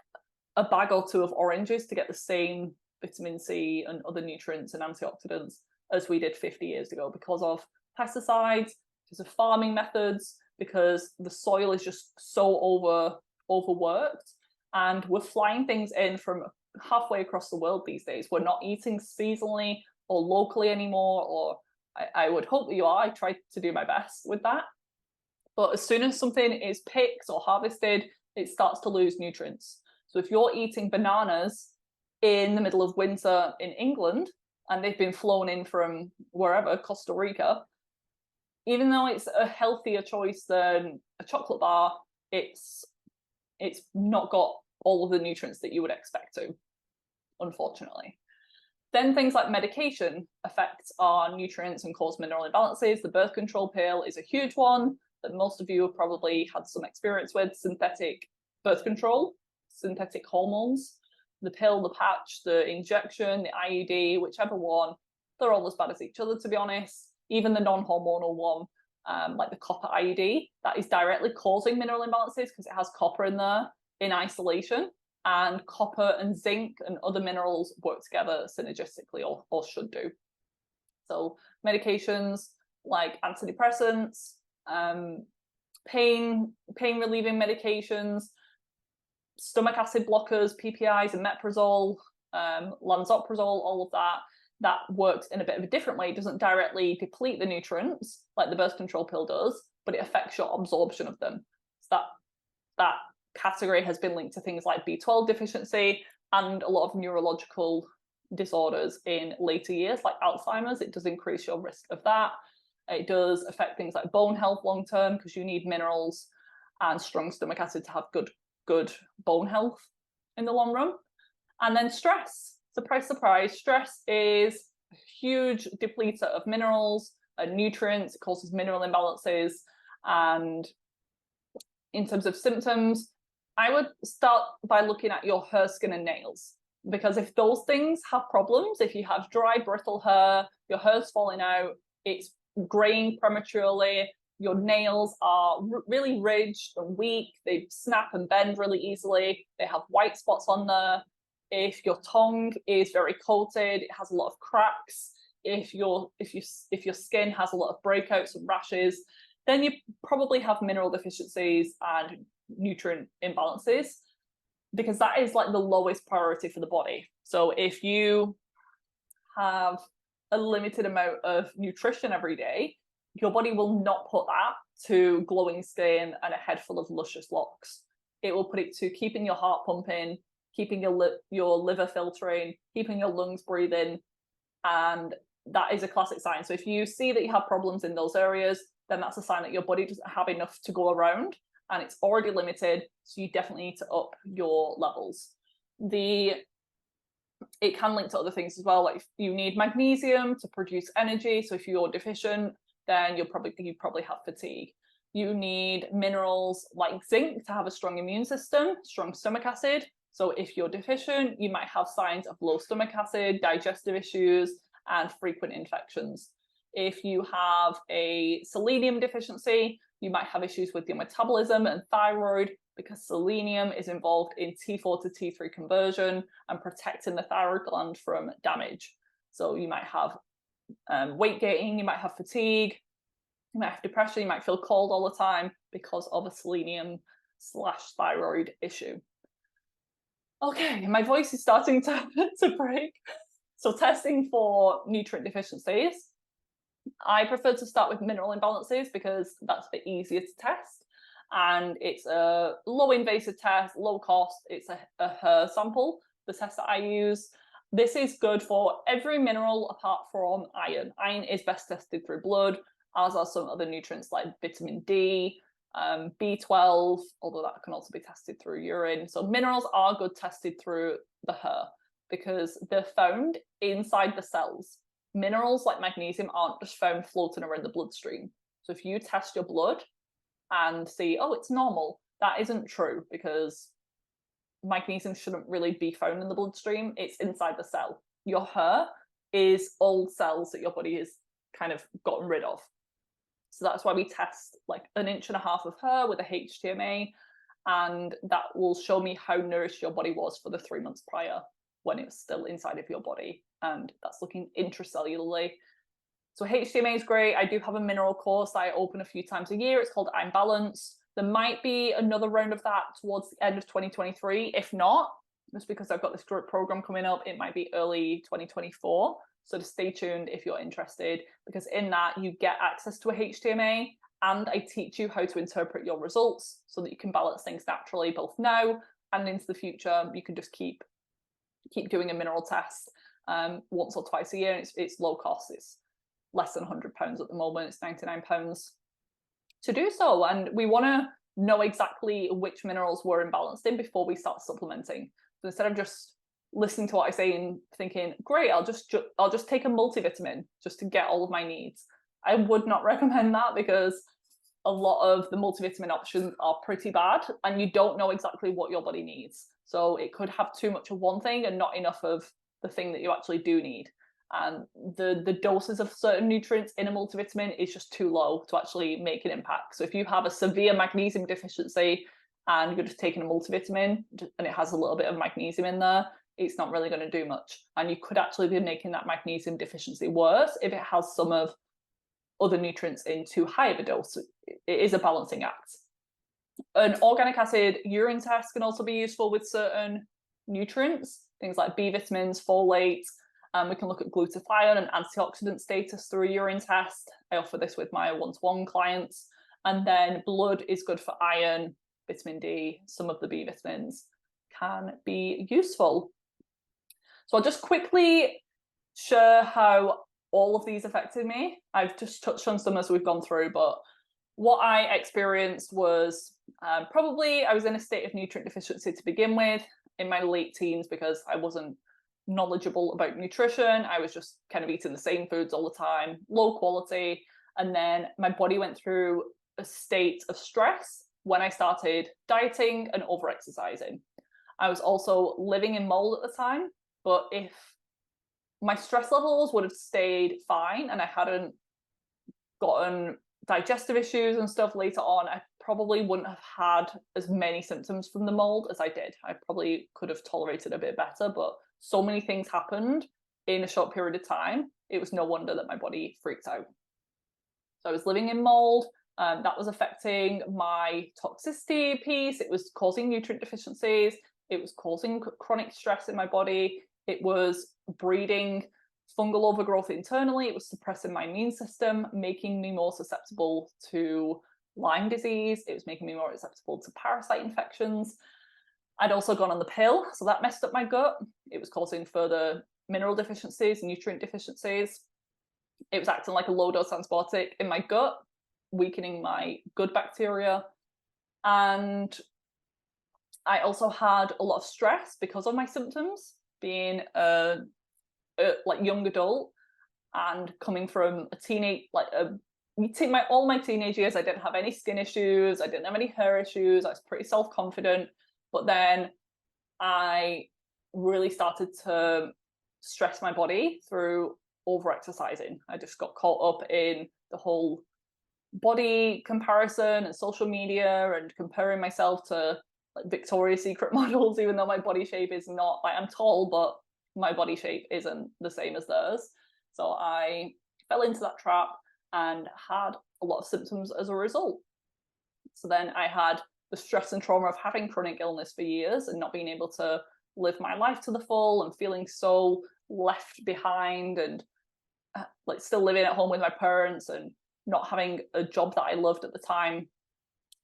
A: a bag or two of oranges to get the same vitamin C and other nutrients and antioxidants as we did 50 years ago, because of pesticides, because of farming methods, because the soil is just so overworked, and we're flying things in from halfway across the world these days. We're not eating seasonally or locally anymore, or I would hope that you are. I try to do my best with that. But as soon as something is picked or harvested, it starts to lose nutrients. So if you're eating bananas in the middle of winter in England, and they've been flown in from wherever, Costa Rica, even though it's a healthier choice than a chocolate bar, it's not got all of the nutrients that you would expect to, unfortunately. Then things like medication affect our nutrients and cause mineral imbalances. The birth control pill is a huge one that most of you have probably had some experience with. Synthetic birth control, synthetic hormones, the pill, the patch, the injection, the IUD, whichever one, they're all as bad as each other, to be honest. Even the non-hormonal one, like the copper IUD, that is directly causing mineral imbalances because it has copper in there in isolation, and copper and zinc and other minerals work together synergistically, or should do. So medications like antidepressants, pain relieving medications, stomach acid blockers, PPIs, and omeprazole, lansoprazole, all of that works in a bit of a different way. It doesn't directly deplete the nutrients like the birth control pill does, but it affects your absorption of them. So that category has been linked to things like B12 deficiency and a lot of neurological disorders in later years, like Alzheimer's. It does increase your risk of that. It does affect things like bone health long term, because you need minerals and strong stomach acid to have good bone health in the long run. And then stress. Surprise, surprise, stress is a huge depleter of minerals and nutrients. It causes mineral imbalances. And in terms of symptoms, I would start by looking at your hair, skin, and nails. Because if those things have problems, if you have dry, brittle hair, your hair's falling out, it's graying prematurely, your nails are really ridged and weak, they snap and bend really easily, they have white spots on there. If your tongue is very coated, it has a lot of cracks, if your skin has a lot of breakouts and rashes, then you probably have mineral deficiencies and nutrient imbalances, because that is like the lowest priority for the body. So if you have a limited amount of nutrition every day, your body will not put that to glowing skin and a head full of luscious locks. It will put it to keeping your heart pumping, keeping your liver filtering, keeping your lungs breathing. And that is a classic sign. So if you see that you have problems in those areas, then that's a sign that your body doesn't have enough to go around and it's already limited. So you definitely need to up your levels. It can link to other things as well. Like you need magnesium to produce energy. So if you're deficient, then you probably have fatigue. You need minerals like zinc to have a strong immune system, strong stomach acid. So if you're deficient, you might have signs of low stomach acid, digestive issues, and frequent infections. If you have a selenium deficiency, you might have issues with your metabolism and thyroid, because selenium is involved in T4 to T3 conversion and protecting the thyroid gland from damage. So you might have weight gain, you might have fatigue, you might have depression, you might feel cold all the time because of a selenium/thyroid issue. Okay, my voice is starting to break. So testing for nutrient deficiencies, I prefer to start with mineral imbalances because that's the easier to test. And it's a low invasive test, low cost. It's a hair sample, the test that I use. This is good for every mineral apart from iron. Iron is best tested through blood, as are some other nutrients like vitamin D, B12, although that can also be tested through urine. So minerals are good tested through the hair because they're found inside the cells. Minerals like magnesium aren't just found floating around the bloodstream. So if you test your blood and see, oh, it's normal, that isn't true, because magnesium shouldn't really be found in the bloodstream. It's inside the cell. Your hair is old cells that your body has kind of gotten rid of. So that's why we test like 1.5 inches of hair with a HTMA, and that will show me how nourished your body was for the 3 months prior when it was still inside of your body. And that's looking intracellularly. So HTMA is great. I do have a mineral course that I open a few times a year. It's called I'm Balanced. There might be another round of that towards the end of 2023. If not, just because I've got this group program coming up, it might be early 2024. So just stay tuned if you're interested, because in that you get access to a HTMA and I teach you how to interpret your results so that you can balance things naturally, both now and into the future. You can just keep doing a mineral test once or twice a year. And it's low cost. It's less than £100 at the moment. It's £99 to do so. And we want to know exactly which minerals we're imbalanced in before we start supplementing. So instead of just listening to what I say and thinking, great, I'll just take a multivitamin just to get all of my needs, I would not recommend that, because a lot of the multivitamin options are pretty bad and you don't know exactly what your body needs. So it could have too much of one thing and not enough of the thing that you actually do need. And the doses of certain nutrients in a multivitamin is just too low to actually make an impact. So if you have a severe magnesium deficiency and you're just taking a multivitamin and it has a little bit of magnesium in there, it's not really going to do much. And you could actually be making that magnesium deficiency worse if it has some of other nutrients in too high of a dose. It is a balancing act. An organic acid urine test can also be useful with certain nutrients, things like B vitamins, folate. We can look at glutathione and antioxidant status through a urine test. I offer this with my one-to-one clients. And then blood is good for iron, vitamin D, some of the B vitamins can be useful. So I'll just quickly share how all of these affected me. I've just touched on some as we've gone through, but what I experienced was probably I was in a state of nutrient deficiency to begin with in my late teens, because I wasn't knowledgeable about nutrition. I was just kind of eating the same foods all the time, low quality. And then my body went through a state of stress when I started dieting and over-exercising. I was also living in mold at the time, but if my stress levels would have stayed fine and I hadn't gotten digestive issues and stuff later on, I probably wouldn't have had as many symptoms from the mold as I did. I probably could have tolerated a bit better, but so many things happened in a short period of time, it was no wonder that my body freaked out. So I was living in mold. That was affecting my toxicity piece. It was causing nutrient deficiencies. It was causing chronic stress in my body. It was breeding fungal overgrowth internally. It was suppressing my immune system, making me more susceptible to Lyme disease. It was making me more susceptible to parasite infections. I'd also gone on the pill, so that messed up my gut. It was causing further mineral deficiencies, nutrient deficiencies. It was acting like a low-dose antibiotic in my gut, weakening my good bacteria. And I also had a lot of stress because of my symptoms, being a like young adult and coming from a teenage, like all my teenage years, I didn't have any skin issues, I didn't have any hair issues, I was pretty self-confident. But then I really started to stress my body through over-exercising. I just got caught up in the whole body comparison and social media and comparing myself to like Victoria's Secret models, even though my body shape is not, like, I'm tall, but my body shape isn't the same as theirs. So I fell into that trap and had a lot of symptoms as a result. So then I had the stress and trauma of having chronic illness for years and not being able to live my life to the full and feeling so left behind and like still living at home with my parents and not having a job that I loved at the time.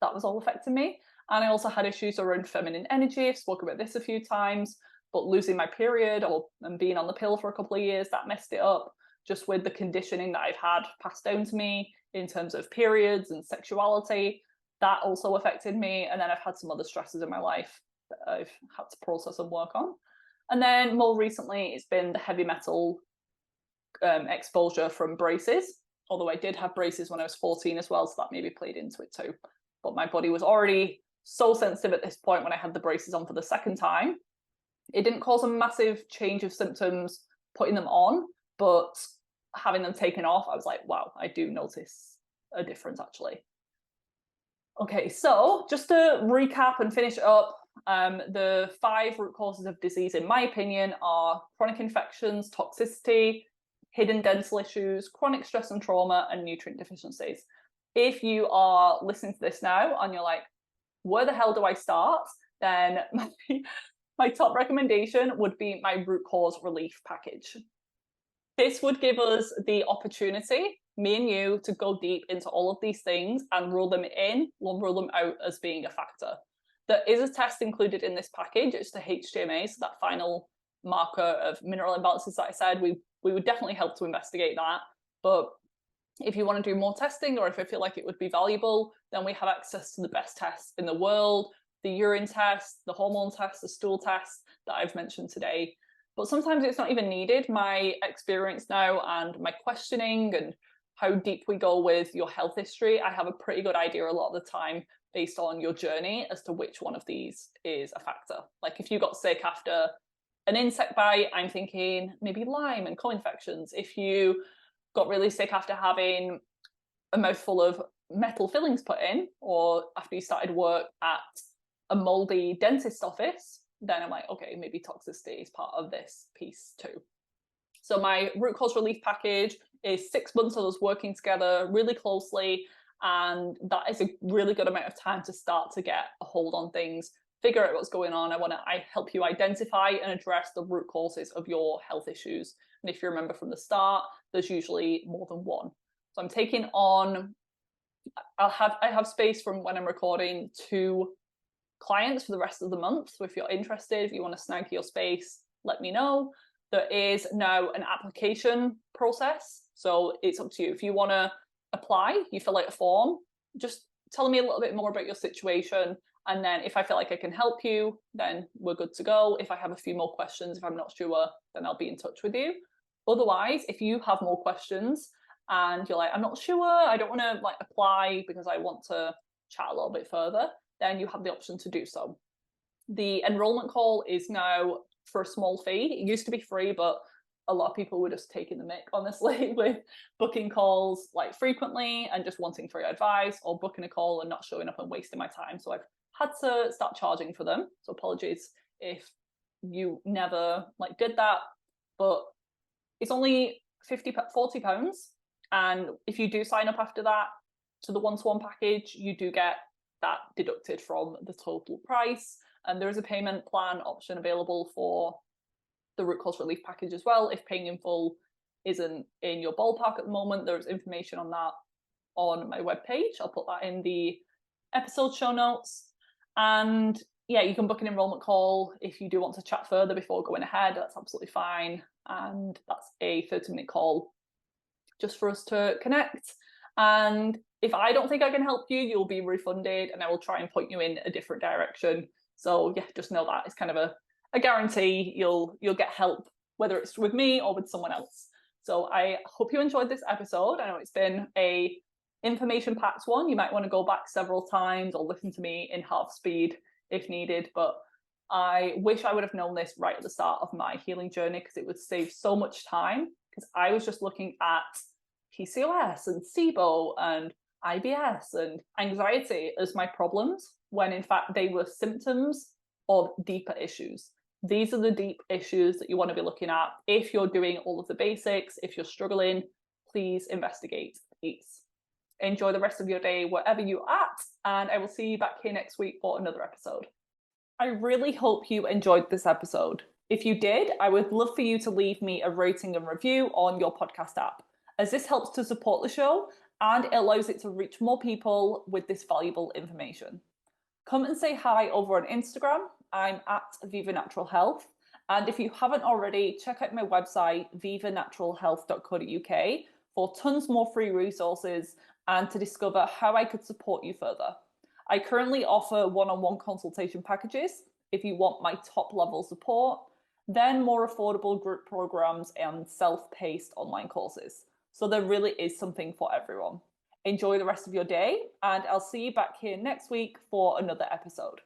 A: That was all affecting me. And I also had issues around feminine energy. I've spoken about this a few times, but losing my period and being on the pill for a couple of years, that messed it up, just with the conditioning that I've had passed down to me in terms of periods and sexuality. That also affected me. And then I've had some other stresses in my life that I've had to process and work on. And then more recently, it's been the heavy metal exposure from braces, although I did have braces when I was 14 as well, so that maybe played into it too. But my body was already so sensitive at this point when I had the braces on for the second time. It didn't cause a massive change of symptoms putting them on, but having them taken off, I was like, wow, I do notice a difference actually. Okay, so just to recap and finish up, the 5 root causes of disease, in my opinion, are chronic infections, toxicity, hidden dental issues, chronic stress and trauma, and nutrient deficiencies. If you are listening to this now and you're like, where the hell do I start? Then my top recommendation would be my root cause relief package. This would give us the opportunity, me and you, to go deep into all of these things and rule them in, or rule them out as being a factor. There is a test included in this package. It's the HTMA, so that final marker of mineral imbalances that I said. We would definitely help to investigate that. But if you want to do more testing, or if I feel like it would be valuable, then we have access to the best tests in the world, the urine test, the hormone test, the stool test that I've mentioned today. But sometimes it's not even needed. My experience now and my questioning and how deep we go with your health history, I have a pretty good idea a lot of the time based on your journey as to which one of these is a factor. Like if you got sick after an insect bite, I'm thinking maybe Lyme and co-infections. If you got really sick after having a mouthful of metal fillings put in, or after you started work at a moldy dentist office, then I'm like, okay, maybe toxicity is part of this piece too. So my root cause relief package is 6 months of us working together really closely, and that is a really good amount of time to start to get a hold on things, figure out what's going on. I help you identify and address the root causes of your health issues. And if you remember from the start, there's usually more than one. So I'm taking on, I have space from when I'm recording 2 clients for the rest of the month. So if you're interested, if you want to snag your space, let me know. There is now an application process. So it's up to you. If you want to apply, you fill out a form, just tell me a little bit more about your situation. And then if I feel like I can help you, then we're good to go. If I have a few more questions, if I'm not sure, then I'll be in touch with you. Otherwise, if you have more questions and you're like, I'm not sure, I don't want to like apply because I want to chat a little bit further, then you have the option to do so. The enrollment call is now for a small fee. It used to be free, but a lot of people were just taking the mick, honestly, with booking calls like frequently and just wanting free advice, or booking a call and not showing up and wasting my time. So I've had to start charging for them. So apologies if you never like did that, but It's only £40. And if you do sign up after that to the one-to-one package, you do get that deducted from the total price. And there is a payment plan option available for the root cause relief package as well. If paying in full isn't in your ballpark at the moment, there's information on that on my webpage. I'll put that in the episode show notes. And yeah, you can book an enrollment call if you do want to chat further before going ahead. That's absolutely fine. And that's a 30-minute call just for us to connect. And if I don't think I can help you, you'll be refunded, and I will try and point you in a different direction. So yeah, just know that it's kind of a guarantee you'll get help, whether it's with me or with someone else. So I hope you enjoyed this episode. I know it's been a information-packed one. You might want to go back several times or listen to me in half speed if needed, but I wish I would have known this right at the start of my healing journey, because it would save so much time, because I was just looking at PCOS and SIBO and IBS and anxiety as my problems, when in fact they were symptoms of deeper issues. These are the deep issues that you want to be looking at. If you're doing all of the basics, if you're struggling, please investigate these. Enjoy the rest of your day wherever you're at, and I will see you back here next week for another episode. I really hope you enjoyed this episode. If you did, I would love for you to leave me a rating and review on your podcast app, as this helps to support the show and it allows it to reach more people with this valuable information. Come and say hi over on Instagram. I'm at Viva Natural Health. And if you haven't already, check out my website, vivanaturalhealth.co.uk, for tons more free resources and to discover how I could support you further. I currently offer one-on-one consultation packages if you want my top level support, then more affordable group programs and self-paced online courses. So there really is something for everyone. Enjoy the rest of your day, and I'll see you back here next week for another episode.